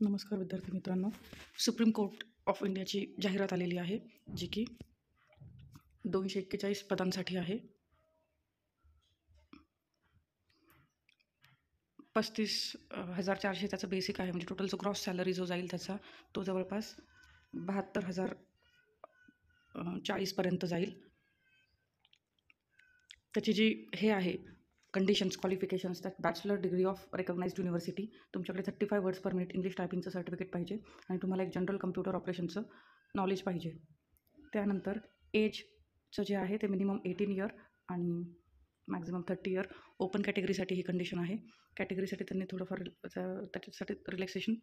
नमस्कार विद्यार्थी मित्रांनो, सुप्रीम कोर्ट ऑफ इंडियाची जाहिरात आलेली आहे, जी की 241 पदांसाठी आहे. 35,400 त्याचं बेसिक आहे, म्हणजे टोटल जो ग्रॉस सॅलरी जो जाईल त्याचा तो जवळपास 72,040 जाईल. त्याची जी हे आहे कंडिशन्स, क्वालिफिकेशन्स, त्यात bachelor degree of recognised university, तुमच्याकडे 35 वर्ड्स पर मिनिट इंग्लिश टायपिंगचं सर्टिफिकेट पाहिजे आणि तुम्हाला एक जनरल कम्प्युटर ऑपरेशनचं नॉलेज पाहिजे. त्यानंतर एजचं जे आहे ते मिनिमम 18 इयर आणि मॅक्झिमम 30 इयर. ओपन कॅटेगरीसाठी ही कंडिशन आहे. कॅटेगरीसाठी त्यांनी थोडंफार त्याच्यासाठी रिलॅक्सेशन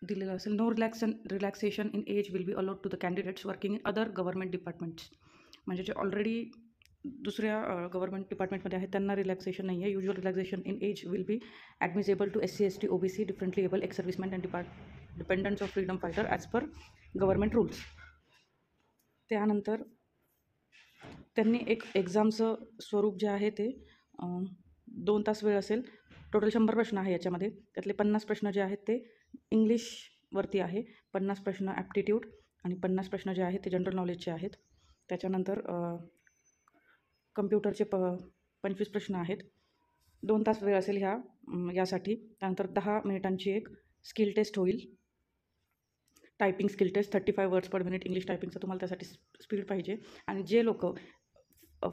दिलेलं असेल. No relaxation in age will be allowed to the candidates working in other government departments. म्हणजे जे ऑलरेडी दुसऱ्या गव्हर्नमेंट डिपार्टमेंटमध्ये आहेत त्यांना रिलॅक्सेशन नाही आहे. Usual relaxation in age will be admissible to SC ST OBC differently able ex serviceman and dependants of freedom fighter as per government rules. त्यानंतर त्यांनी एक एक्झामचं स्वरूप जे आहे ते 2 तास वेळ असेल. टोटल 100 प्रश्न आहे याच्यामध्ये. त्यातले 50 प्रश्न जे आहेत ते इंग्लिशवरती आहे, 50 प्रश्न ॲप्टिट्यूड आणि 50 प्रश्न जे आहेत ते जनरल नॉलेजचे आहेत. त्याच्यानंतर कम्प्युटरचे 25 प्रश्न आहेत. 2 तास वेळ असेल यासाठी. त्यानंतर 10 मिनिटांची एक स्किल टेस्ट होईल, typing skill test. 35 words per minute English टायपिंगचं तुम्हाला त्यासाठी स्पीड पाहिजे. आणि जे लोक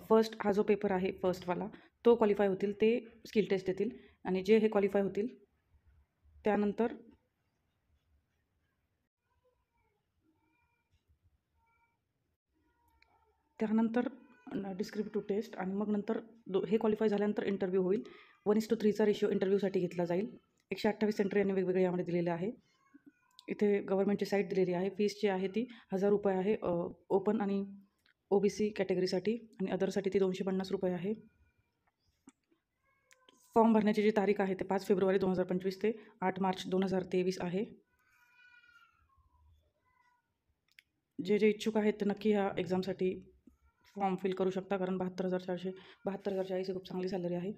फर्स्ट हा जो पेपर आहे फर्स्टवाला तो क्वालिफाय होतील ते स्किल टेस्ट देतील, आणि जे हे क्वालिफाय होतील त्यानंतर डिस्क्रिप्टिव्ह टेस्ट, आणि मग नंतर हे क्वालिफाय झाल्यानंतर इंटरव्ह्यू होईल. 1:3चा रेशिओ इंटरव्ह्यूसाठी घेतला जाईल. 128 सेंटर यांनी वेगवेगळे यामध्ये दिलेले आहे. इथे गव्हर्नमेंटची साईट दिलेली आहे. फीस जी आहे ती ₹1000 आहे ओपन आणि OBC कॅटेगरीसाठी, आणि अदरसाठी ती ₹250 आहे. फॉर्म भरण्याची जी तारीख आहे ते 5 फेब्रुवारी 2025 ते 8 मार्च 2023 आहे. जे इच्छुक आहेत ते नक्की ह्या एक्झामसाठी फॉर्म फिल करू शकता, कारण 72,440 ही खूप चांगली सॅलरी आहे.